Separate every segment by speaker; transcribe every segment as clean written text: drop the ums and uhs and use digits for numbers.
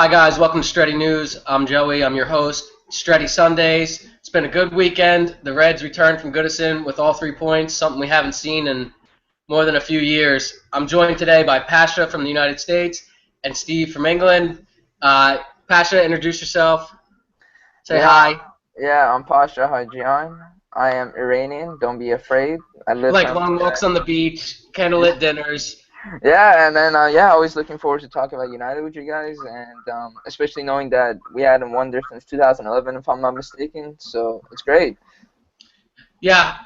Speaker 1: Hi guys, welcome to Stretty News. I'm Joey. I'm your host. Stretty Sundays. It's been a good weekend. The Reds returned from Goodison with all 3 points, something we haven't seen in more than a few years. I'm joined today by Pasha from the United States and Steve from England. Pasha, introduce yourself. Say
Speaker 2: Yeah,
Speaker 1: hi.
Speaker 2: I'm Pasha Hajian. I am Iranian. Don't be afraid. I live
Speaker 1: Like
Speaker 2: from
Speaker 1: long walks on the beach, candlelit dinners.
Speaker 2: and then always looking forward to talking about United with you guys, and especially knowing that we hadn't won there since 2011, if I'm not mistaken. So it's great.
Speaker 1: Yeah,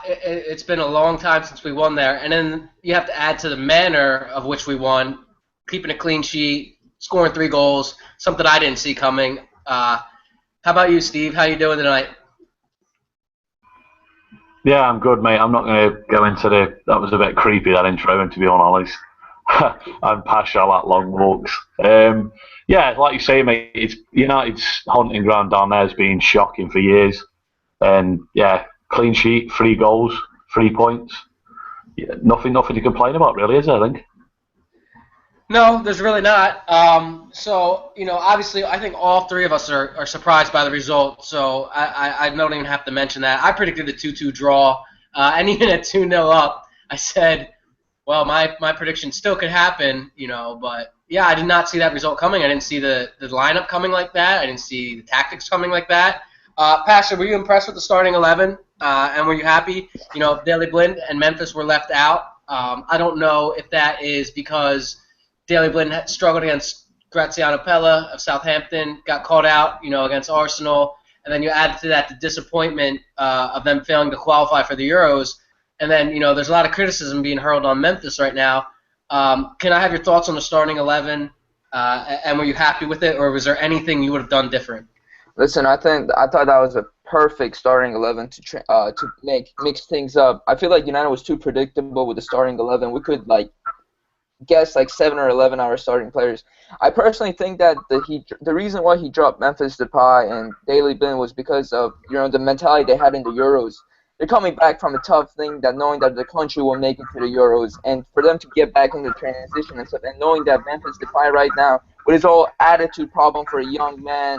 Speaker 1: it's been a long time since we won there. And then you have to add to the manner of which we won, keeping a clean sheet, scoring 3 goals, something I didn't see coming. How about you, Steve? How you doing tonight?
Speaker 3: Yeah, I'm good, mate. I'm not going to go into that was a bit creepy, that intro, and to be honest. I'm Pasha at long walks. Yeah, like you say, mate, it's United's hunting ground down there has been shocking for years. And yeah, clean sheet, 3 goals, 3 points. Yeah, nothing to complain about, really, is there, I think?
Speaker 1: No, there's really not. Obviously, I think all three of us are surprised by the result. So I don't even have to mention that. I predicted a 2-2 draw, and even at 2-0 up, I said, well, my prediction still could happen, but yeah, I did not see that result coming. I didn't see the lineup coming like that. I didn't see the tactics coming like that. Pastor, were you impressed with the starting 11? And were you happy? Daley Blind and Memphis were left out. I don't know if that is because Daley Blind had struggled against Graziano Pella of Southampton, got caught out, against Arsenal, and then you add to that the disappointment of them failing to qualify for the Euros. And then, there's a lot of criticism being hurled on Memphis right now. Can I have your thoughts on the starting 11? And were you happy with it, or was there anything you would have done different?
Speaker 2: Listen, I thought that was a perfect starting 11 to mix things up. I feel like United was too predictable with the starting 11. We could guess 7 or 11 our starting players. I personally think that the reason why he dropped Memphis Depay and Daley Blind was because of the mentality they had in the Euros. They're coming back from a tough thing, that knowing that the country will make it to the Euros, and for them to get back into transition and stuff, and knowing that Memphis Depay right now with his whole attitude problem for a young man,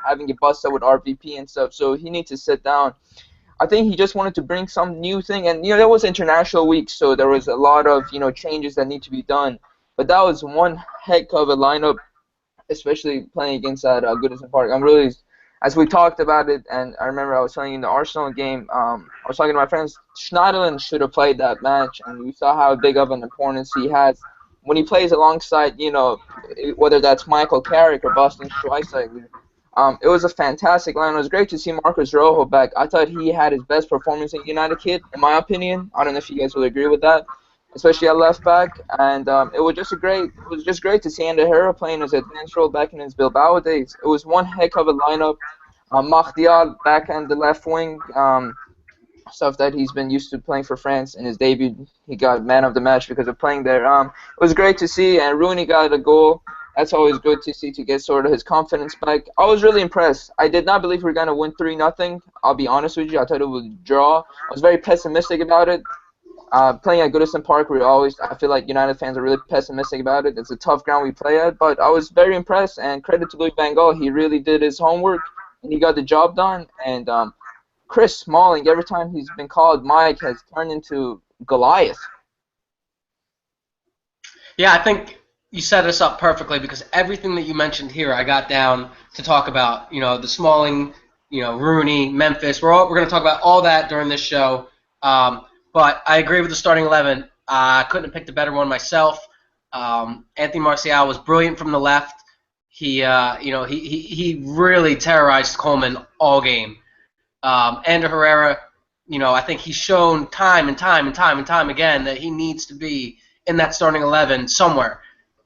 Speaker 2: having it busted with RVP and stuff, so he needs to sit down. I think he just wanted to bring some new thing, and that was international week, so there was a lot of changes that need to be done. But that was one heck of a lineup, especially playing against that Goodison Park. I'm really, as we talked about it, and I remember I was telling you in the Arsenal game, I was talking to my friends, Schneiderlin should have played that match, and we saw how big of an importance he has when he plays alongside, whether that's Michael Carrick or Boston Schweinsteiger. It was a fantastic line. It was great to see Marcus Rojo back. I thought he had his best performance in United kit, in my opinion. I don't know if you guys will agree with that, especially at left back. And it was just great to see Ander Herrera playing his advanced role back in his Bilbao days. It was one heck of a lineup. Mahdial back on the left wing, stuff that he's been used to playing for France in his debut. He got man of the match because of playing there. It was great to see, and Rooney got a goal. That's always good to see, to get sort of his confidence back. I was really impressed. I did not believe we were going to win 3-0. I'll be honest with you. I thought it would draw. I was very pessimistic about it. Playing at Goodison Park, I feel like United fans are really pessimistic about it. It's a tough ground we play at, but I was very impressed, and credit to Louis van Gaal. He really did his homework, and he got the job done. And Chris Smalling, every time he's been called Mike, has turned into Goliath.
Speaker 1: Yeah, I think you set us up perfectly because everything that you mentioned here, I got down to talk about. The Smalling, Rooney, Memphis. We're going to talk about all that during this show. But I agree with the starting 11. I couldn't have picked a better one myself. Anthony Martial was brilliant from the left. He really terrorized Coleman all game. Ander Herrera, I think he's shown time and time again that he needs to be in that starting 11 somewhere.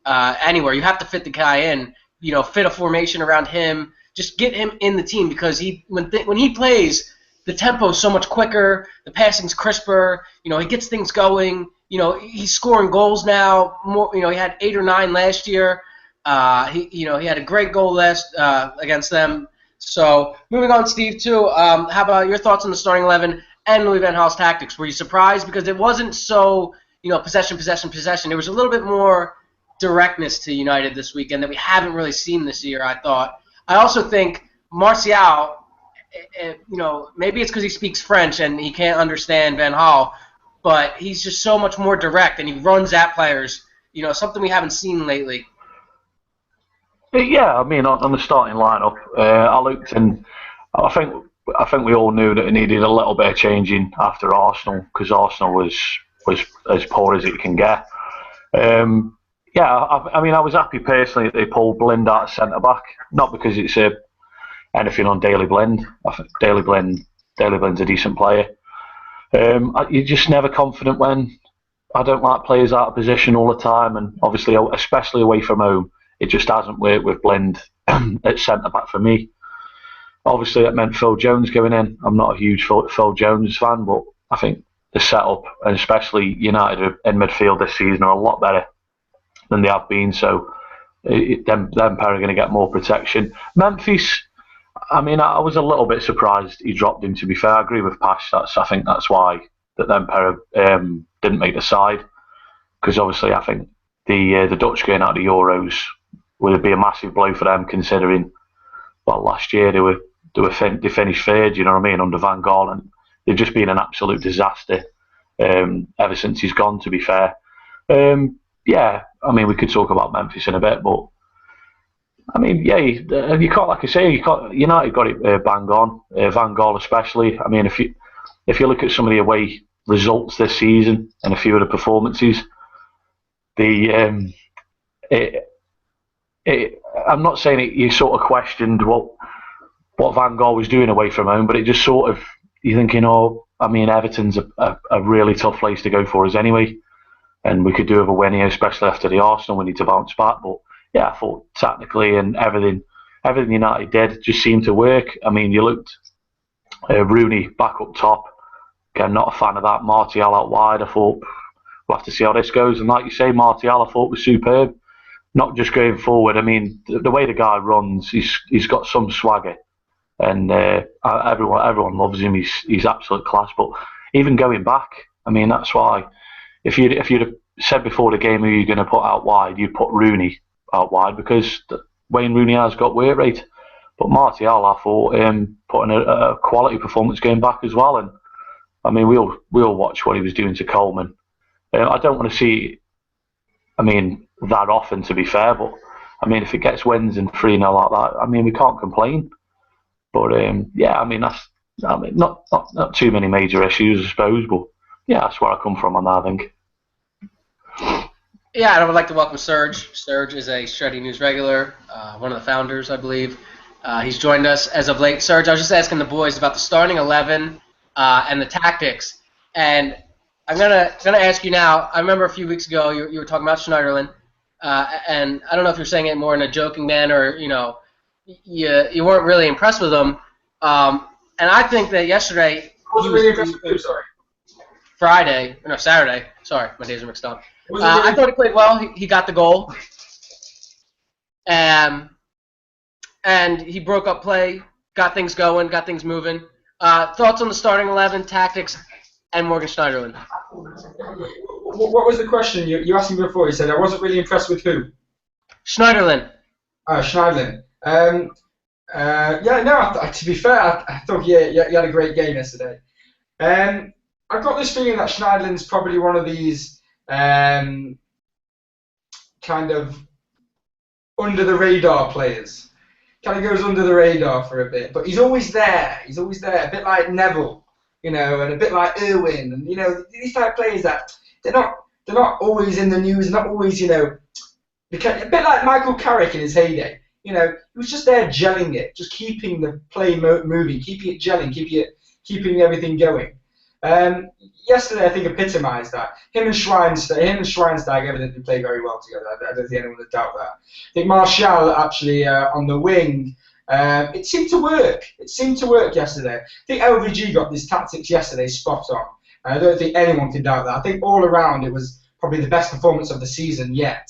Speaker 1: Anywhere. You have to fit the guy in, fit a formation around him. Just get him in the team because when he plays, the tempo is so much quicker, the passing's crisper, he gets things going. He's scoring goals now. More, he had 8 or 9 last year. He had a great goal last against them. So moving on, Steve, too. How about your thoughts on the starting 11 and Louis van Gaal's tactics? Were you surprised because it wasn't so possession? It was a little bit more directness to United this weekend that we haven't really seen this year, I thought. I also think Martial, maybe it's because he speaks French and he can't understand Van Gaal, but he's just so much more direct and he runs at players, something we haven't seen lately.
Speaker 3: Yeah, I mean, on the starting lineup, I looked and I think we all knew that it needed a little bit of changing after Arsenal because Arsenal was as poor as it can get. I mean, I was happy personally that they pulled Blind out centre back, not because it's anything on Daley Blind. I think Daley Blind's a decent player. You're just never confident when I don't like players out of position all the time, and obviously, especially away from home, it just hasn't worked with Blind at centre back for me. Obviously, that meant Phil Jones going in. I'm not a huge Phil Jones fan, but I think the setup, and especially United in midfield this season, are a lot better than they have been. So them pair are going to get more protection. Memphis, I mean, I was a little bit surprised he dropped him, to be fair. I agree with Pash. I think that's why that them pair didn't make the side. Because obviously, I think the Dutch going out of the Euros would be a massive blow for them, considering, well, last year they finished third, you know what I mean, under Van Gaal, and they've just been an absolute disaster ever since he's gone, to be fair. Yeah, I mean, we could talk about Memphis in a bit, but I mean, yeah, you can't, like I say, United got it bang on. Van Gaal especially. I mean, if you look at some of the away results this season and a few of the performances, I'm not saying you sort of questioned what Van Gaal was doing away from home, but it just sort of, you're thinking, I mean, Everton's a really tough place to go for us anyway, and we could do with a win here, especially after the Arsenal. We need to bounce back, but yeah, I thought tactically and everything United did just seemed to work. I mean, you looked Rooney back up top. Again, not a fan of that. Martial out wide. I thought we'll have to see how this goes. And like you say, Martial, I thought was superb. Not just going forward. I mean, the way the guy runs, he's got some swagger, and everyone loves him. He's absolute class. But even going back, I mean, that's why if you'd have said before the game who you're going to put out wide, you'd put Rooney out wide because Wayne Rooney has got work rate. But Martial, I thought, putting a quality performance going back as well. And I mean, we all watched what he was doing to Coleman. I don't want to see, I mean, that often, to be fair, but I mean, if it gets wins and 3-0 like that, I mean, we can't complain. But yeah, I mean, not too many major issues, I suppose, but yeah, that's where I come from on that, I think.
Speaker 1: Yeah, and I would like to welcome Serge. Serge is a Stretty News regular, one of the founders, I believe. He's joined us as of late. Serge, I was just asking the boys about the starting 11 and the tactics, and I'm gonna ask you now. I remember a few weeks ago you were talking about Schneiderlin, and I don't know if you're saying it more in a joking manner, or you weren't really impressed with him. And I think that yesterday
Speaker 4: really impressed with him, sorry.
Speaker 1: Saturday. Sorry, my days are mixed up. I thought he played well. He got the goal, and he broke up play, got things going, got things moving. Thoughts on the starting 11, tactics, and Morgan Schneiderlin?
Speaker 4: What was the question you asked me before? You said I wasn't really impressed with who?
Speaker 1: Schneiderlin.
Speaker 4: Schneiderlin. To be fair, I thought you had a great game yesterday. I've got this feeling that Schneiderlin's probably one of these kind of under the radar players. Kind of goes under the radar for a bit, but he's always there. He's always there, a bit like Neville, and a bit like Irwin, and these type of players that they're not always in the news, not always a bit like Michael Carrick in his heyday. He was just there gelling it, just keeping the play moving, keeping it gelling, keeping everything going. Yesterday, I think epitomised that. Him and Schweinsteiger evidently play very well together. I don't think anyone would doubt that. I think Martial actually on the wing. It seemed to work. It seemed to work yesterday. I think LVG got his tactics yesterday spot on. And I don't think anyone can doubt that. I think all around it was probably the best performance of the season yet.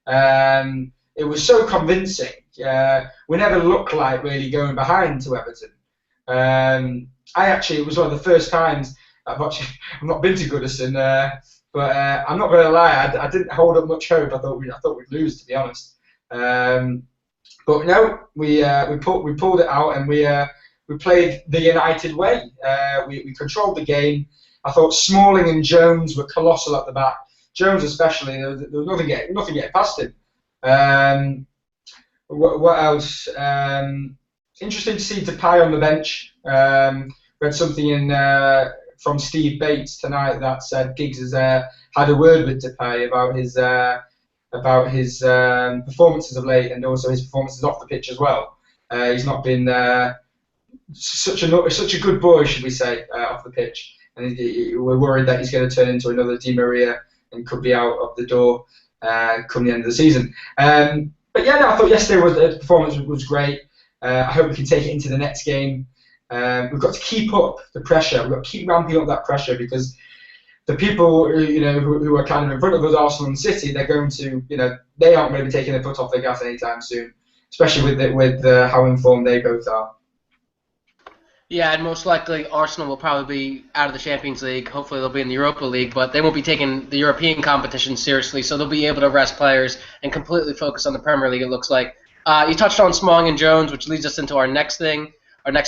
Speaker 4: It was so convincing. We never looked like really going behind to Everton. It was one of the first times I've not been to Goodison But I'm not going to lie, I didn't hold up much hope. I thought we'd lose, to be honest. But no, we pulled it out, and we played the United way. We controlled the game. I thought Smalling and Jones were colossal at the back. Jones especially, there was nothing getting past him. What else? Interesting to see Depay on the bench. Read something from Steve Bates tonight that said Giggs has had a word with Depay about his performances of late, and also his performances off the pitch as well. He's not been such a good boy, should we say, off the pitch, and we're worried that he's going to turn into another Di Maria and could be out of the door come the end of the season. But yeah, no, I thought yesterday's performance was great. I hope we can take it into the next game. We've got to keep up the pressure. We've got to keep ramping up that pressure, because the people who are kind of in front of us, Arsenal and City, they're going to, they aren't going to be taking their foot off the gas anytime soon, especially with how informed they both are.
Speaker 1: Yeah, and most likely Arsenal will probably be out of the Champions League. Hopefully they'll be in the Europa League, but they won't be taking the European competition seriously, so they'll be able to rest players and completely focus on the Premier League, it looks like. You touched on Smalling and Jones, which leads us into our next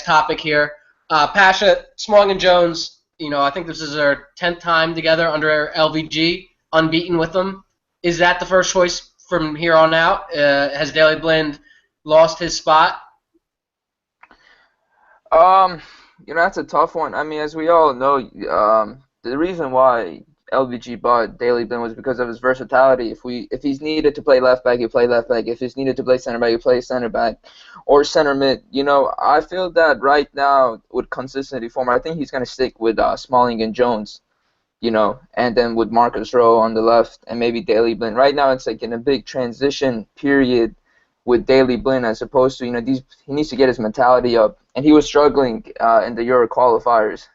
Speaker 1: topic here. Pasha, Smalling and Jones, I think this is our 10th time together under LVG, unbeaten with them. Is that the first choice from here on out? Has Daley Blind lost his spot?
Speaker 2: That's a tough one. I mean, as we all know, the reason why LVG bought Daley Blind was because of his versatility. If he's needed to play left back, he play left back. If he's needed to play center back, he play center back or center mid. I feel that right now with consistency form, I think he's gonna stick with Smalling and Jones. And then with Marcus Rowe on the left and maybe Daley Blind. Right now, it's like in a big transition period with Daley Blind, as opposed to he needs to get his mentality up, and he was struggling in the Euro qualifiers.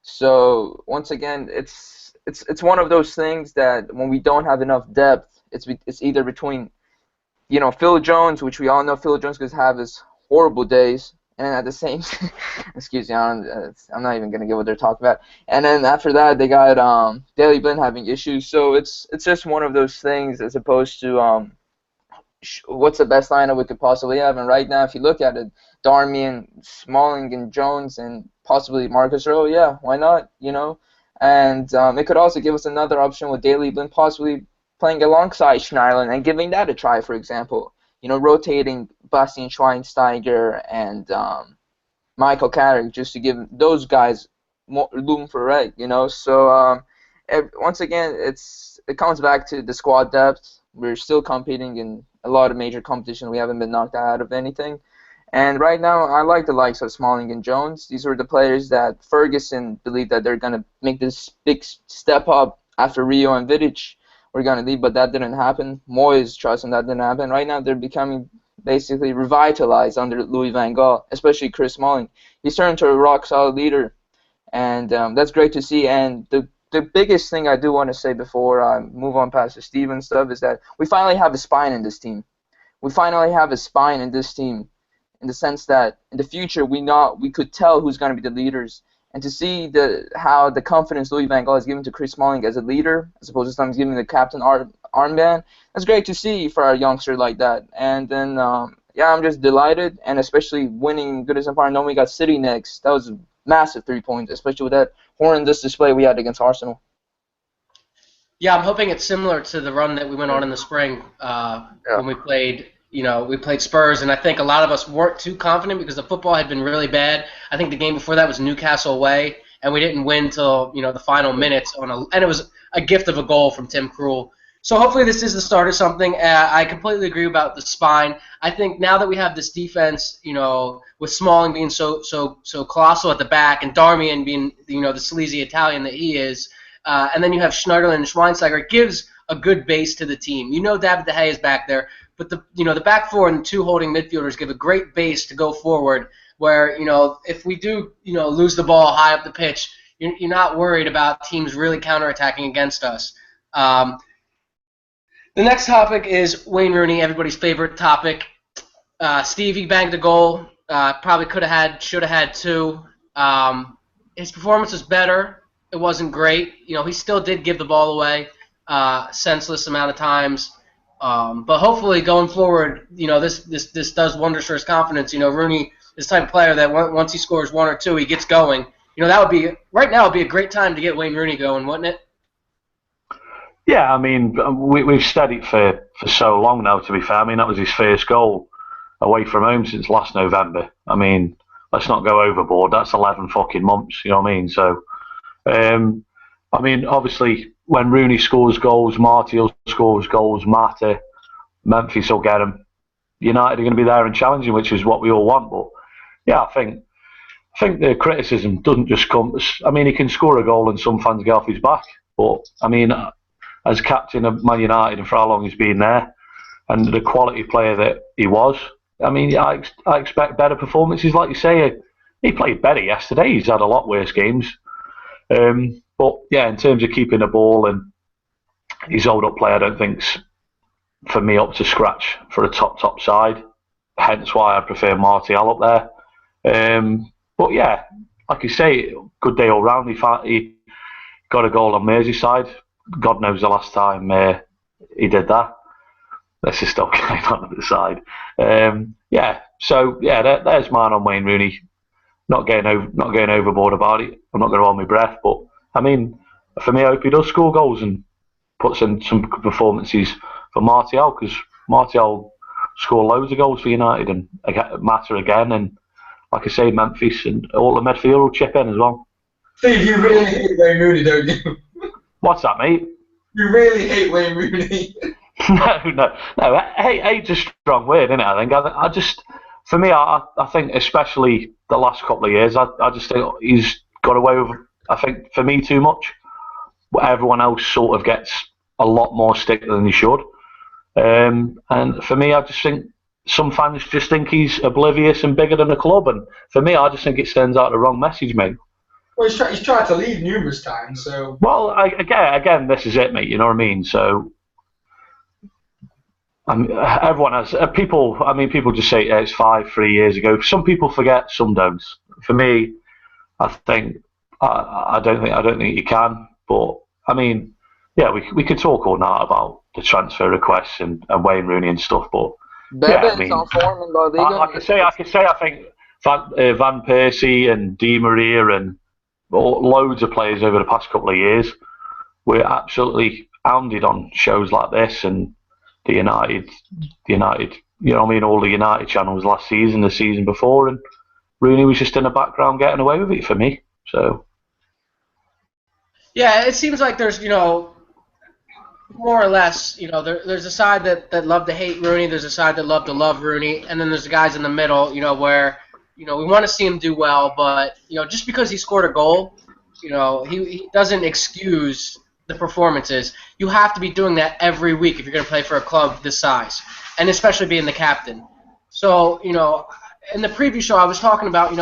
Speaker 2: So once again, it's one of those things that when we don't have enough depth, it's either between Phil Jones, which we all know Phil Jones could have his horrible days, and then at the same excuse me, I'm not even gonna get what they're talking about. And then after that, they got Daley Blind having issues. So it's just one of those things, as opposed to what's the best lineup we could possibly have. And right now, if you look at it, Darmian, Smalling, and Jones, and possibly Marcus Rowe, yeah, why not? And it could also give us another option with Daley Blind possibly playing alongside Schneiderlin and giving that a try, for example. Rotating Bastian Schweinsteiger and Michael Carrick, just to give those guys more room for right. So once again, it comes back to the squad depth. We're still competing in a lot of major competition. We haven't been knocked out of anything. And right now, I like the likes of Smalling and Jones. These were the players that Ferguson believed that they're going to make this big step up after Rio and Vidic were going to leave, but that didn't happen. Moyes trust and that didn't happen. Right now, they're becoming basically revitalized under Louis van Gaal, especially Chris Smalling. He's turned into a rock-solid leader, and that's great to see. And the biggest thing I do want to say before I move on past the Steven stuff is that we finally have a spine in this team. We finally have a spine in this team, in the sense that in the future we could tell who's going to be the leaders, and to see how the confidence Louis van Gaal has given to Chris Smalling as a leader, as opposed to sometimes giving the captain armband. That's great to see for our youngster like that. And then I'm just delighted, and especially winning Goodison Park, knowing we got City next. That was a massive 3 points, especially with that horrendous display we had against Arsenal.
Speaker 1: Yeah, I'm hoping it's similar to the run that we went on in the spring when we played. We played Spurs, and I think a lot of us weren't too confident because the football had been really bad. I think the game before that was Newcastle away, and we didn't win till the final minutes and it was a gift of a goal from Tim Krul. So hopefully this is the start of something. I completely agree about the spine. I think now that we have this defense, with Smalling being so colossal at the back and Darmian being the sleazy Italian that he is, and then you have Schneiderlin and Schweinsteiger, it gives a good base to the team. David De Gea is back there, but the back four and the two holding midfielders give a great base to go forward. Where if we do lose the ball high up the pitch, you're not worried about teams really counterattacking against us. The next topic is Wayne Rooney, everybody's favorite topic. Stevie banged a goal. Probably should have had two. His performance was better it wasn't great. He still did give the ball away senseless amount of times. But hopefully going forward, this does wonders for his confidence. Rooney is the type of player that once he scores one or two, he gets going. That would be right now. Would be a great time to get Wayne Rooney going, wouldn't it?
Speaker 3: Yeah, I mean, we've said it for so long now, to be fair. I mean, that was his first goal away from home since last November. I mean, let's not go overboard. That's 11 fucking months, you know what I mean? So, I mean, obviously, when Rooney scores goals, Martial scores goals, Mata, Memphis will get them. United are going to be there and challenging, which is what we all want. But, yeah, I think the criticism doesn't just come... I mean, he can score a goal and some fans get off his back. But, I mean, as captain of Man United and for how long he's been there, and the quality player that he was, I mean, I expect better performances. Like you say, he played better yesterday. He's had a lot worse games. But, yeah, in terms of keeping the ball and his hold-up play, I don't think's, for me, up to scratch for a top side. Hence why I prefer Martial up there. But, yeah, like you say, good day all round. He got a goal on Merseyside. God knows the last time he did that. This is still going on at the side. There's mine on Wayne Rooney. Not going overboard about it. I'm not going to hold my breath, but I mean, for me, I hope he does score goals and puts in some good performances for Martial, because Martial scored loads of goals for United and Mata again, and like I say, Memphis and all the midfield will chip in as well.
Speaker 4: Steve, you really hate Wayne Rooney, don't you?
Speaker 3: What's that, mate?
Speaker 4: You really hate Wayne Rooney.
Speaker 3: No. Hate's a strong word, isn't it? I think. I just, for me, I think especially the last couple of years, I just think he's got away with, I think, for me, too much. But everyone else sort of gets a lot more stick than he should. And for me, I just think some fans just think he's oblivious and bigger than the club. And for me, I just think it sends out the wrong message, mate.
Speaker 4: Well, he's tried to leave numerous times, so...
Speaker 3: Well, again, this is it, mate, you know what I mean? So, everyone has... people just say it's 3 years ago. Some people forget, some don't. For me, I think... I don't think you can. But, I mean, yeah, we could talk all night about the transfer requests and Wayne Rooney and stuff, but...
Speaker 2: Bebe's on form in La Liga.
Speaker 3: I could say, I think Van Persie and Di Maria and loads of players over the past couple of years were absolutely hounded on shows like this, and the United, you know what I mean, all the United channels last season, the season before, and Rooney was just in the background getting away with it for me. So
Speaker 1: yeah, it seems like there's more or less there's a side that love to hate Rooney, there's a side that love to love Rooney, and then there's the guys in the middle, where we want to see him do well, but just because he scored a goal, he doesn't excuse the performances. You have to be doing that every week if you're going to play for a club this size, and especially being the captain. So in the preview show I was talking about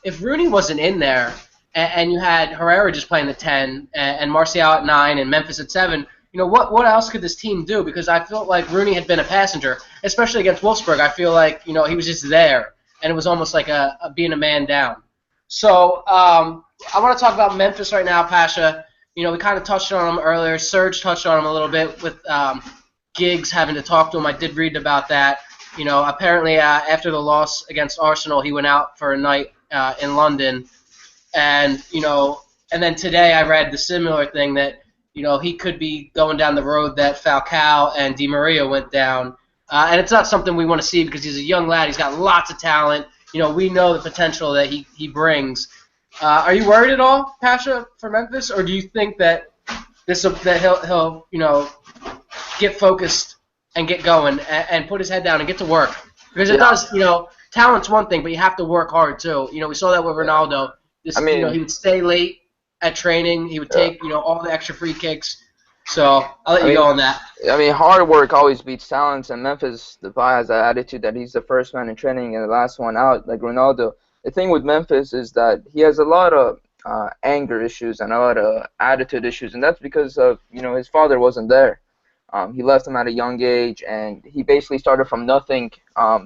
Speaker 1: if Rooney wasn't in there and you had Herrera just playing the 10 and Martial at 9 and Memphis at 7. What else could this team do? Because I felt like Rooney had been a passenger, especially against Wolfsburg. I feel like he was just there, and it was almost like a being a man down. So I want to talk about Memphis right now, Pasha. We kind of touched on him earlier. Serge touched on him a little bit with Giggs having to talk to him. I did read about that. Apparently after the loss against Arsenal, he went out for a night in London, and then today I read the similar thing that he could be going down the road that Falcao and Di Maria went down. And it's not something we want to see because he's a young lad. He's got lots of talent. We know the potential that he brings. Are you worried at all, Pasha, for Memphis? Or do you think that he'll get focused and get going and put his head down and get to work? Because it does, talent's one thing, but you have to work hard too. We saw that with Ronaldo. He would stay late at training. He would take, all the extra free kicks. So I'll let you go on that.
Speaker 2: I mean, hard work always beats talent, and Memphis Depay has that attitude that he's the first man in training and the last one out, like Ronaldo. The thing with Memphis is that he has a lot of anger issues and a lot of attitude issues, and that's because of his father wasn't there. He left him at a young age, and he basically started from nothing,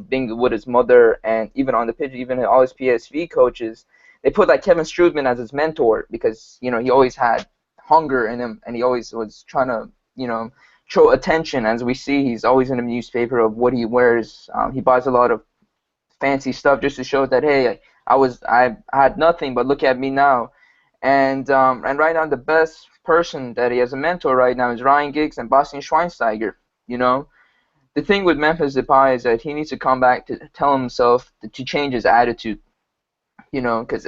Speaker 2: being with his mother, and even on the pitch, even all his PSV coaches, they put like Kevin Strootman as his mentor because he always had hunger in him and he always was trying to show attention. As we see, he's always in the newspaper of what he wears. He buys a lot of fancy stuff just to show that, hey, I had nothing, but look at me now. And right now the best person that he has a mentor right now is Ryan Giggs and Bastian Schweinsteiger. The thing with Memphis Depay is that he needs to come back to tell himself to change his attitude. Because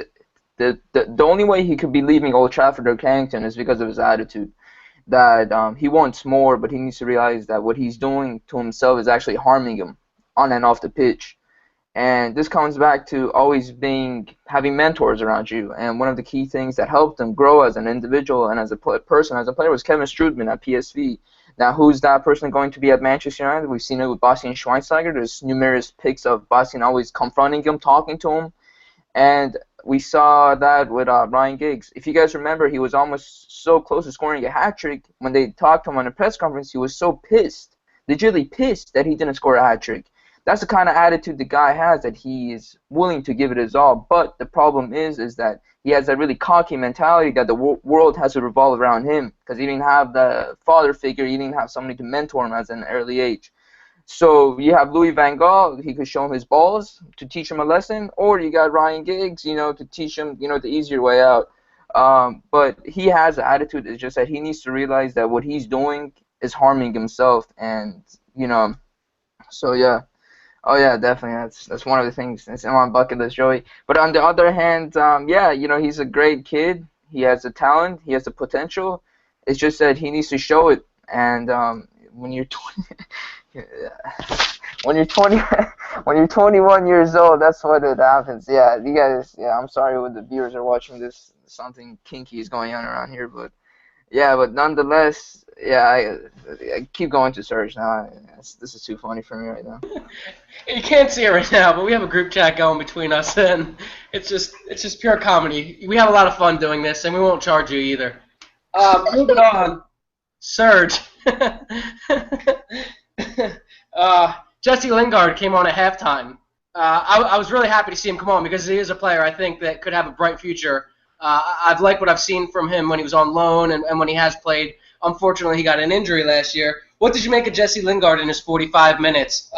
Speaker 2: the only way he could be leaving Old Trafford or Carrington is because of his attitude. That he wants more, but he needs to realize that what he's doing to himself is actually harming him on and off the pitch. And this comes back to always having mentors around you. And one of the key things that helped him grow as an individual and as a person, as a player, was Kevin Strootman at PSV. Now, who's that person going to be at Manchester United? We've seen it with Bastian Schweinsteiger. There's numerous pics of Bastian always confronting him, talking to him. And we saw that with Ryan Giggs. If you guys remember, he was almost so close to scoring a hat-trick. When they talked to him on a press conference, he was so pissed, legitimately pissed, that he didn't score a hat-trick. That's the kind of attitude the guy has, that he is willing to give it his all. But the problem is that he has that really cocky mentality that the world has to revolve around him, because he didn't have the father figure, he didn't have somebody to mentor him at an early age. So you have Louis van Gaal, he could show him his balls to teach him a lesson, or you got Ryan Giggs, to teach him, the easier way out. But he has an attitude. It's just that he needs to realize that what he's doing is harming himself, and so yeah. Oh yeah, definitely. That's one of the things that's in my bucket list, Joey. But on the other hand, he's a great kid. He has the talent. He has the potential. It's just that he needs to show it. And when you're 21 years old, that's what it happens. Yeah, you guys. Yeah, I'm sorry when the viewers are watching this. Something kinky is going on around here, but yeah, but nonetheless, yeah, I keep going to Surge now. This is too funny for me right now.
Speaker 1: You can't see it right now, but we have a group chat going between us, and it's just pure comedy. We have a lot of fun doing this, and we won't charge you either. Moving on, Surge. Jesse Lingard came on at halftime. I was really happy to see him come on because he is a player I think that could have a bright future. I've liked what I've seen from him when he was on loan and when he has played. Unfortunately, he got an injury last year. What did you make of Jesse Lingard in his 45 minutes?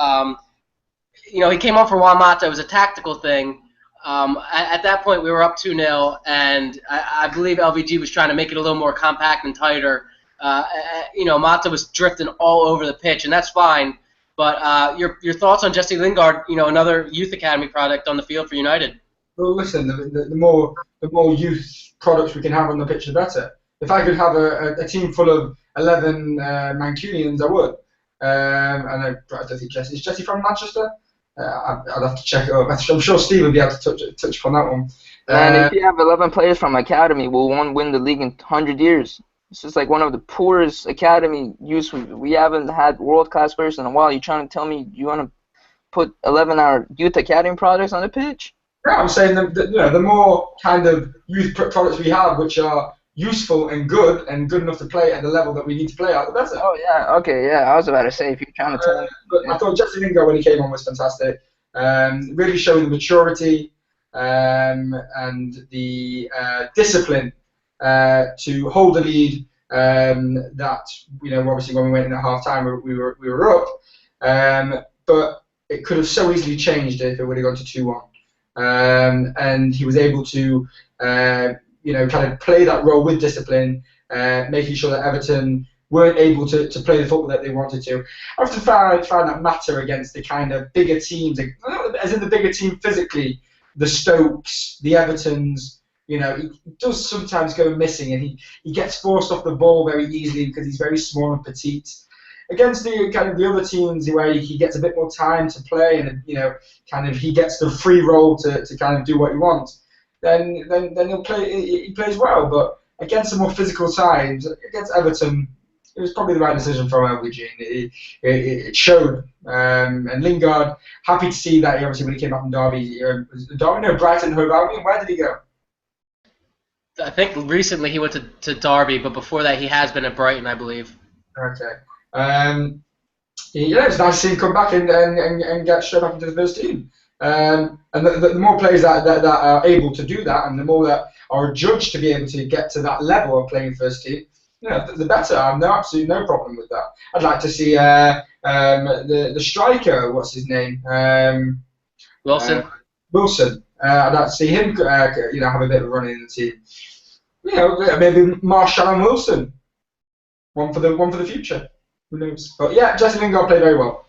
Speaker 1: He came on for Juan Mata. It was a tactical thing. At that point, we were up 2-0, and I believe LVG was trying to make it a little more compact and tighter. Mata was drifting all over the pitch, and that's fine. But your thoughts on Jesse Lingard, another youth academy product on the field for United?
Speaker 4: Well, listen, the more youth products we can have on the pitch, the better. If I could have a team full of 11 Mancunians, I would. And I don't think is Jesse from Manchester? I'd have to check it up. I'm sure Steve would be able to touch upon that one.
Speaker 2: And if you have 11 players from academy, we won't win the league in 100 years. It's just like one of the poorest academy youths. We haven't had world-class players in a while. You're trying to tell me you want to put 11 our youth academy products on the pitch?
Speaker 4: Yeah, I'm saying the more kind of youth products we have, which are useful and good enough to play at the level that we need to play at, the better.
Speaker 2: Oh yeah, okay, yeah. I was about to say if you're trying to tell me.
Speaker 4: But I thought Jesse Lingard when he came on was fantastic. Really showing the maturity and the discipline to hold the lead. That obviously when we went in at half time we were up, but it could have so easily changed if it would have gone to 2-1. And he was able to, kind of play that role with discipline, making sure that Everton weren't able to play the football that they wanted to. I often find that matter against the kind of bigger teams, as in the bigger team physically, the Stokes, the Evertons. He does sometimes go missing, and he gets forced off the ball very easily because he's very small and petite. Against the kind of the other teams where he gets a bit more time to play and kind of he gets the free role to kind of do what he wants, then he'll play. He plays well, but against the more physical sides, against Everton, it was probably the right decision from LVG. It showed. And Lingard, happy to see that. Obviously, when he came up from Brighton, Hove Albion. Where did he go?
Speaker 1: I think recently he went to Derby, but before that he has been at Brighton, I believe.
Speaker 4: Okay. It's nice to see him come back and get straight back into the first team. And the more players that are able to do that, and the more that are judged to be able to get to that level of playing first team, the better. I have absolutely no problem with that. I'd like to see the striker, what's his name?
Speaker 1: Wilson.
Speaker 4: Wilson. I'd like to see him, have a bit of a run in the team. Maybe Marshall and Wilson. One for the future. Who knows? But yeah, Jesse Lingard played very well.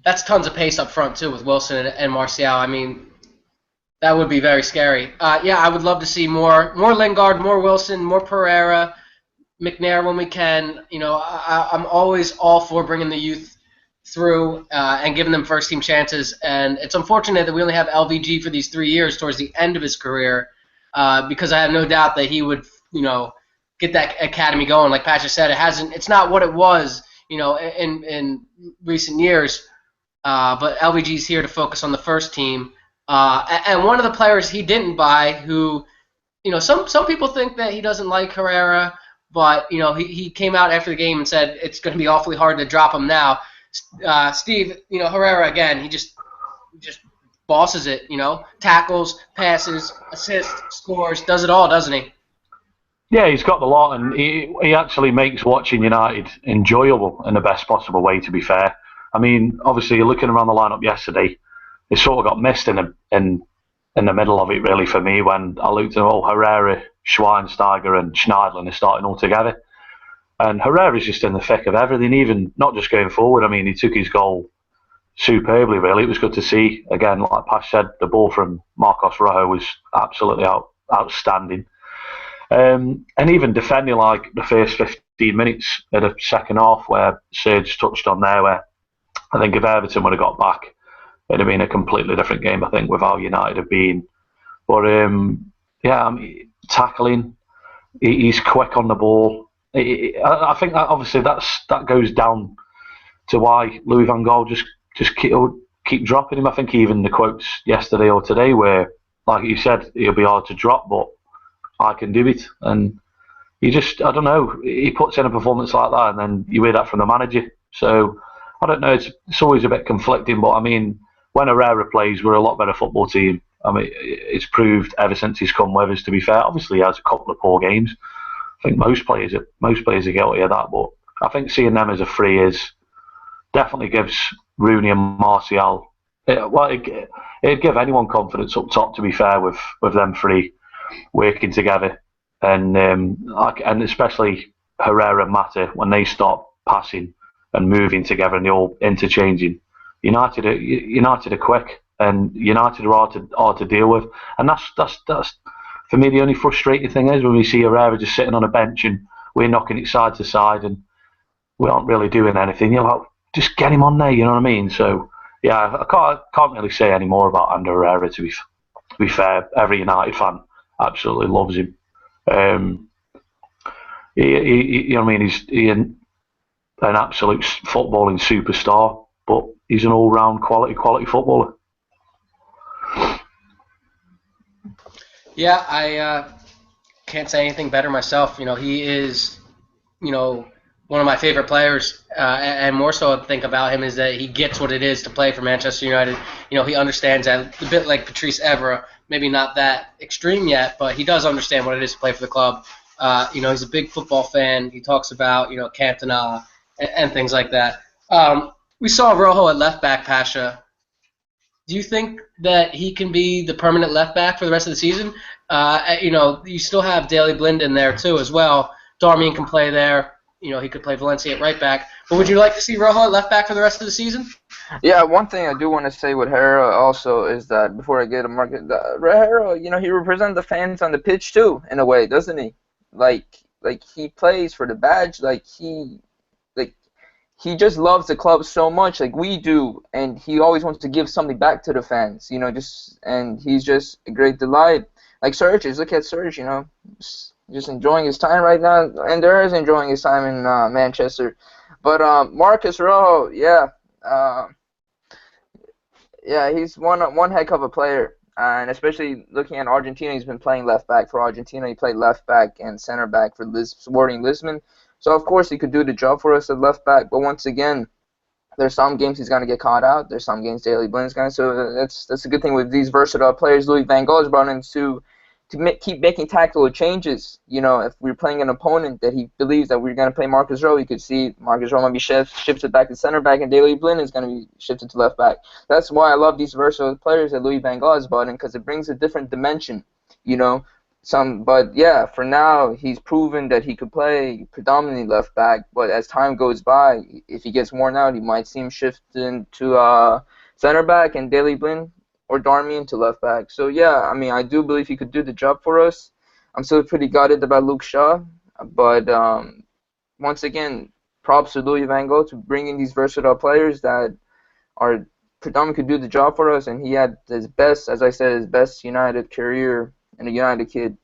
Speaker 1: That's tons of pace up front too with Wilson and Martial. I mean, that would be very scary. Yeah, I would love to see more Lingard, more Wilson, more Pereira, McNair when we can. I'm always all for bringing the youth through and giving them first team chances. And it's unfortunate that we only have LVG for these 3 years towards the end of his career, because I have no doubt that he would, get that academy going. Like Pasha said, it's not what it was, in recent years. But LVG's here to focus on the first team. And one of the players he didn't buy, who, some people think that he doesn't like Herrera, but he came out after the game and said it's going to be awfully hard to drop him now. Steve, Herrera again, he just bosses it, tackles, passes, assists, scores, does it all, doesn't he?
Speaker 3: Yeah, he's got the lot, and he actually makes watching United enjoyable in the best possible way, to be fair. I mean, obviously, you're looking around the lineup yesterday, it sort of got missed in the middle of it, really, for me, when I looked at, Herrera, Schweinsteiger and Schneidlin are starting all together. And Herrera's just in the thick of everything, even not just going forward. I mean, he took his goal superbly, really. It was good to see. Again, like Pash said, the ball from Marcos Rojo was absolutely outstanding. And even defending like the first 15 minutes of the second half, where Serge touched on there, where I think if Everton would have got back, it'd have been a completely different game, I think, with how United have been. But, tackling, he's quick on the ball. I think that obviously that goes down to why Louis van Gaal just keep dropping him. I think even the quotes yesterday or today where, like you said, he'll be hard to drop, but I can do it. And I don't know, he puts in a performance like that and then you hear that from the manager. So, I don't know, it's always a bit conflicting, but I mean, when Herrera plays, we're a lot better football team. I mean, it's proved ever since he's come with us, to be fair. Obviously, he has a couple of poor games. I think most players are guilty of that, but I think seeing them as a free definitely gives Rooney and Martial. It'd give anyone confidence up top, to be fair, with them three working together, and especially Herrera and Mata when they start passing and moving together and they're all interchanging. United are quick, and United are hard to deal with, and that's for me the only frustrating thing is when we see Herrera just sitting on a bench and we're knocking it side to side and we aren't really doing anything. You're like, just get him on there, you know what I mean? So yeah, I can't really say any more about Ander Herrera, to be fair. Every United fan absolutely loves him. You know what I mean? He's an absolute footballing superstar, but he's an all-round quality footballer.
Speaker 1: Yeah, I can't say anything better myself. He is, one of my favorite players, and more so I think about him is that he gets what it is to play for Manchester United. He understands that, a bit like Patrice Evra, maybe not that extreme yet, but he does understand what it is to play for the club. He's a big football fan. He talks about, Cantona and things like that. We saw Rojo at left back, Pasha. Do you think that he can be the permanent left back for the rest of the season? You still have Daley Blind in there too as well. Darmian can play there. He could play Valencia at right back. But would you like to see Rojo at left back for the rest of the season?
Speaker 2: Yeah, one thing I do want to say with Herrera also is that before I get a market, Herrera, he represents the fans on the pitch too, in a way, doesn't he? Like he plays for the badge. He just loves the club so much, like we do, and he always wants to give something back to the fans, and he's just a great delight. Like Serge, look at Serge, just enjoying his time right now, and there is enjoying his time in Manchester. But Marcos Rojo, he's one heck of a player, and especially looking at Argentina, he's been playing left back for Argentina. He played left back and center back for Sporting Lisbon. So, of course, he could do the job for us at left back. But once again, There's some games he's gonna get caught out. There's some games Daley Blind's gonna. So that's a good thing with these versatile players. Louis van Gaal is brought in to keep making tactical changes. If we're playing an opponent that he believes that we're gonna play Marcus Rowe, you could see Marcus Rowe might be shifted back to center back, and Daley Blind is gonna be shifted to left back. That's why I love these versatile players that Louis van Gaal has brought in, because it brings a different dimension. But yeah, for now he's proven that he could play predominantly left back. But as time goes by, if he gets worn out, he might see him shifting to center back and Daley Blind or Darmian to left back. So yeah, I mean, I do believe he could do the job for us. I'm still pretty gutted about Luke Shaw, but once again, props to Louis van Gaal to bring in these versatile players that are predominantly could do the job for us. And he had his best, as I said, his best United career and a United kid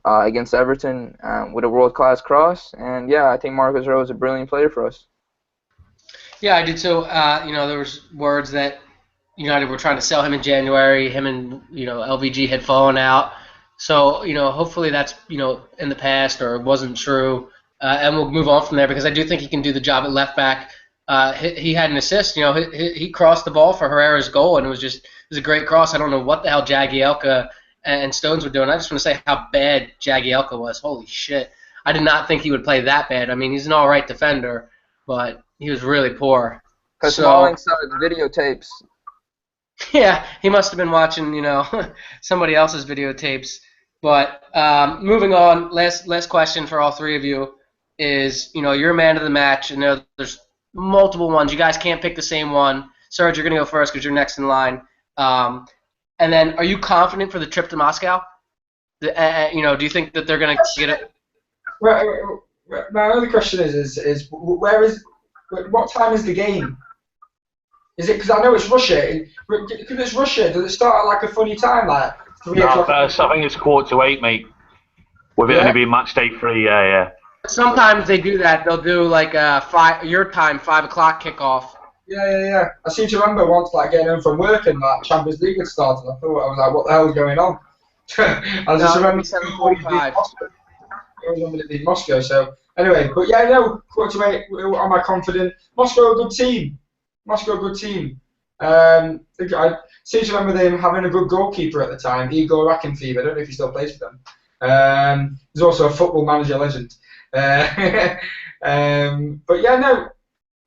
Speaker 2: against Everton with a world-class cross. And yeah, I think Marcus Rowe is a brilliant player for us.
Speaker 1: Yeah, I do too. There was words that United were trying to sell him in January. Him and LVG had fallen out. So hopefully that's in the past or it wasn't true, and we'll move on from there because I do think he can do the job at left back. He had an assist. He crossed the ball for Herrera's goal, and it was a great cross. I don't know what the hell Jagielka and Stones were doing. I just want to say how bad Jagielka was. Holy shit. I did not think he would play that bad. I mean, he's an all right defender, but he was really poor.
Speaker 2: Because Smalling saw the videotapes.
Speaker 1: Yeah, he must have been watching, somebody else's videotapes. But moving on, last question for all three of you is, you're a man of the match, and there's multiple ones. You guys can't pick the same one. Serge, you're going to go first because you're next in line. And then, are you confident for the trip to Moscow? Do you think that they're going to get it?
Speaker 4: My other question is what time is the game? Is it because I know it's Russia? Because it's Russia, does it start at like a funny time, like 3 o'clock?
Speaker 3: I think it's 7:45, mate. With it only being match day 3, yeah.
Speaker 1: Sometimes they do that. They'll do like your time, 5 o'clock kickoff.
Speaker 4: Yeah. I seem to remember once getting home from work and Champions League had started. I was like, what the hell is going on? I just remember
Speaker 1: 7:45.
Speaker 4: I remember it being Moscow. So anyway, but yeah, no, 7:45. Am I confident? Moscow a good team. I seem to remember them having a good goalkeeper at the time, Igor Rakinfeev. I don't know if he still plays for them. He's also a Football Manager legend. But yeah, no.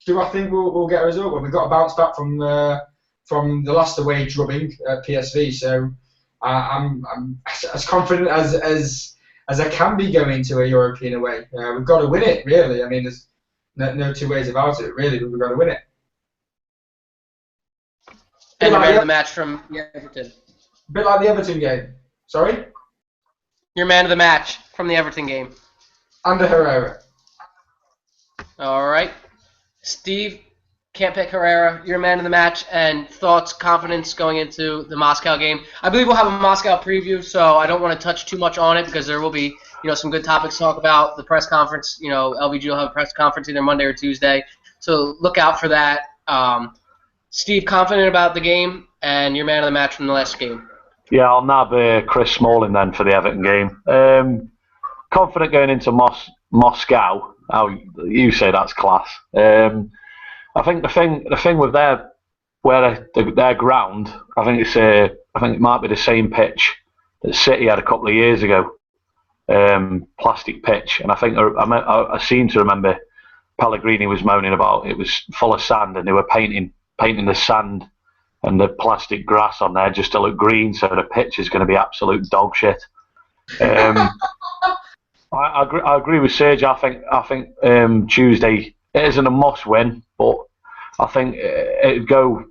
Speaker 4: Do I think we'll get a result? Well, we got a bounce back from the last away drubbing at PSV, so I'm as confident as I can be going to a European away. We've got to win it, really. I mean, there's no two ways about it, really. We've got to win it.
Speaker 1: And you're man of the match from Everton.
Speaker 4: A bit like the Everton game. Sorry?
Speaker 1: You're man of the match from the Everton game.
Speaker 4: Under Herrera.
Speaker 1: All right. Steve, can't pick Herrera. You're man of the match. And thoughts, confidence going into the Moscow game. I believe we'll have a Moscow preview, so I don't want to touch too much on it because there will be some good topics to talk about. The press conference, LVG will have a press conference either Monday or Tuesday. So look out for that. Steve, confident about the game, and you're man of the match from the last game.
Speaker 3: Yeah, I'll nab Chris Smalling then for the Everton game. Confident going into Moscow. How you say that's class. I think the thing with their ground, I think it might be the same pitch that City had a couple of years ago, plastic pitch, and I think I seem to remember Pellegrini was moaning about it was full of sand, and they were painting the sand and the plastic grass on there just to look green, so the pitch is going to be absolute dog shit. I agree with Serge. I think Tuesday it isn't a must win, but I think it'd go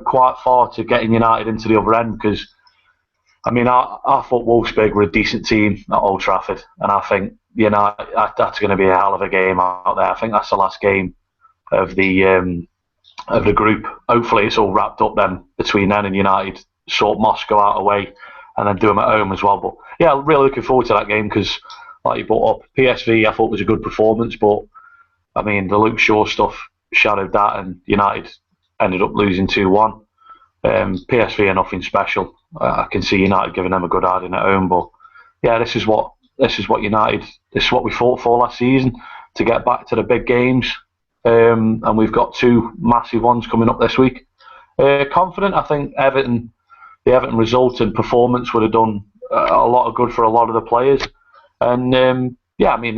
Speaker 3: quite far to getting United into the other end, because I mean I thought Wolfsburg were a decent team at Old Trafford, and I think that's going to be a hell of a game out there. I think that's the last game of the group. Hopefully it's all wrapped up then between then and United sort Moscow out away and then do them at home as well. But yeah, really looking forward to that game because, like you brought up, PSV I thought was a good performance, but I mean the Luke Shaw stuff shadowed that, and United ended up losing 2-1. PSV are nothing special. I can see United giving them a good hiding at home, but yeah, this is what we fought for last season, to get back to the big games. and we've got 2 massive ones coming up this week. Confident, I think the Everton result and performance would have done a lot of good for a lot of the players. And yeah, I mean,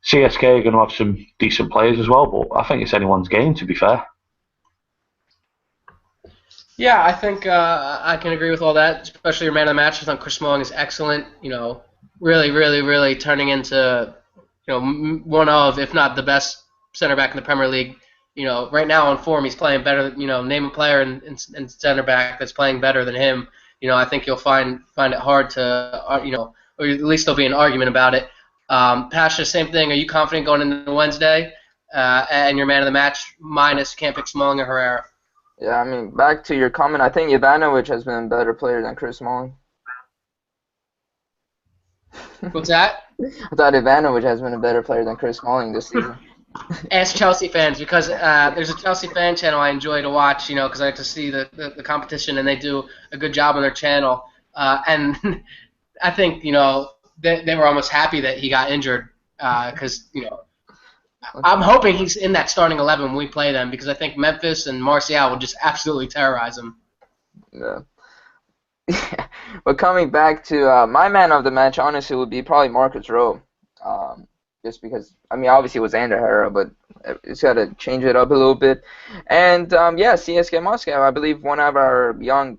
Speaker 3: CSK are going to have some decent players as well, but I think it's anyone's game, to be fair.
Speaker 1: Yeah, I think I can agree with all that, especially your man of the match. I think Chris Smalling is excellent. Really, really, really turning into one of, if not the best center back in the Premier League. Right now on form, he's playing better. Name a player in center back that's playing better than him. I think you'll find it hard to, or at least there'll be an argument about it. Pasha, same thing. Are you confident going into Wednesday? And your man of the match minus can't pick Smalling or Herrera.
Speaker 2: Yeah, I mean, back to your comment, I think Ivanovic has been a better player than Chris Smalling.
Speaker 1: What's that?
Speaker 2: I thought Ivanovic has been a better player than Chris Smalling this season.
Speaker 1: Ask Chelsea fans, because there's a Chelsea fan channel I enjoy to watch, because I like to see the competition, and they do a good job on their channel. And I think, they were almost happy that he got injured because, I'm hoping he's in that starting 11 when we play them, because I think Memphis and Martial will just absolutely terrorize them.
Speaker 2: Yeah. But coming back to my man of the match, honestly, would be probably Marcus Rowe. Just because, I mean, obviously it was Ander Herrera, but it's got to change it up a little bit. And, yeah, CSK Moscow, I believe one of our young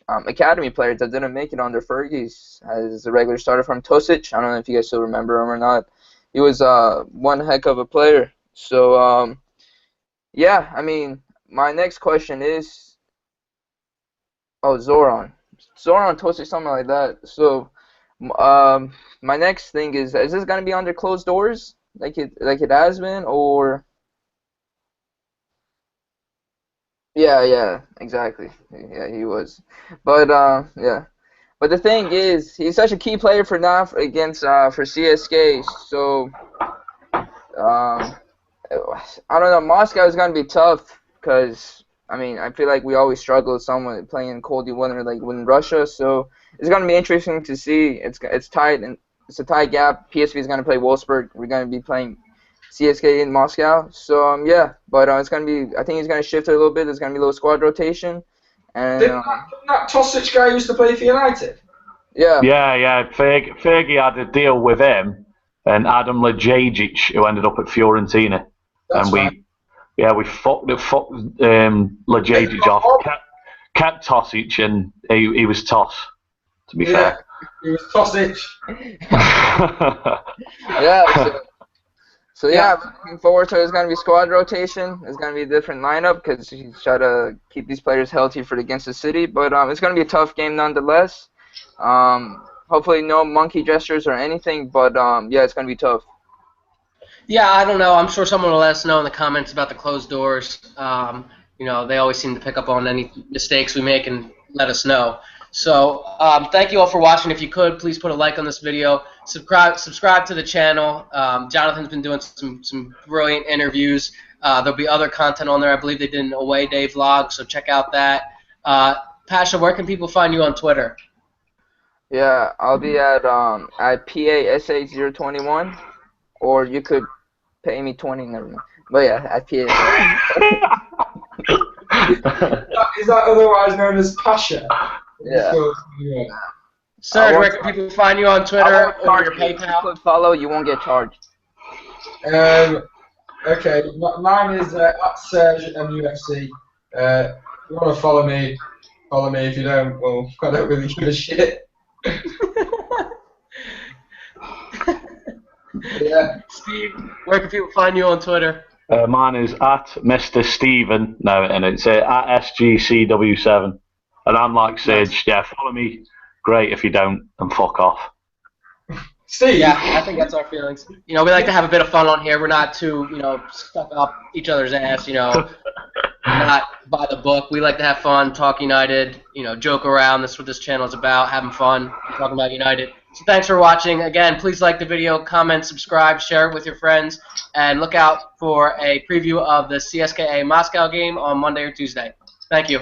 Speaker 2: academy players that didn't make it under Fergie's as a regular starter from Tosic. I don't know if you guys still remember him or not. He was one heck of a player. So, yeah, I mean, my next question is, Zoran Tosic, something like that. So, my next thing is this going to be under closed doors like it has been, or? Yeah, exactly. Yeah, he was. But yeah. But the thing is, he's such a key player for now against for CSK. So I don't know. Moscow is gonna be tough because I mean I feel like we always struggle with someone playing in cold weather like in Russia. So it's gonna be interesting to see. It's tight and it's a tight gap. PSV is gonna play Wolfsburg. We're gonna be playing CSK in Moscow. So yeah, but it's gonna be. I think he's gonna shift it a little bit. There's gonna be a little squad rotation. And
Speaker 4: Didn't that Tosic guy used to play for United?
Speaker 2: Yeah.
Speaker 3: Fergie had a deal with him and Adam Lajajic, who ended up at Fiorentina.
Speaker 4: That's
Speaker 3: and we fucked Lajajic off. Kept Tosic, and he was Toss. To be fair.
Speaker 4: He was Tosic.
Speaker 2: Yeah. So yeah, looking forward to it. There's going to be squad rotation. There's going to be a different lineup because he's trying to keep these players healthy for against the City. But it's going to be a tough game nonetheless. Hopefully no monkey gestures or anything. But yeah, it's going to be tough.
Speaker 1: Yeah, I don't know. I'm sure someone will let us know in the comments about the closed doors. They always seem to pick up on any mistakes we make and let us know. So thank you all for watching. If you could, please put a like on this video. Subscribe to the channel. Jonathan's been doing some brilliant interviews. There'll be other content on there. I believe they did an Away Day vlog, so check out that. Pasha, where can people find you on Twitter?
Speaker 2: Yeah, I'll be at PASH021, or you could pay me 20. Never mind. But yeah, at PASH.
Speaker 4: Is that otherwise known as Pasha?
Speaker 2: Yeah.
Speaker 1: Serge, where can people find you on Twitter or your PayPal?
Speaker 2: If you follow, you won't get charged.
Speaker 4: Okay, mine is at Serge MUFC. If you want to follow me. If you don't, well, I don't really give a shit. Yeah.
Speaker 1: Steve, where can people find you on Twitter?
Speaker 3: Mine is at Mr. Steven, and it's at SGCW7. And I'm like Sage, yeah, follow me. Great if you don't, and fuck off.
Speaker 4: Steve?
Speaker 1: Yeah, I think that's our feelings. We like to have a bit of fun on here. We're not too, stuck up each other's ass, not by the book. We like to have fun, talk United, joke around. That's what this channel is about, having fun, talking about United. So thanks for watching. Again, please like the video, comment, subscribe, share it with your friends, and look out for a preview of the CSKA Moscow game on Monday or Tuesday. Thank you.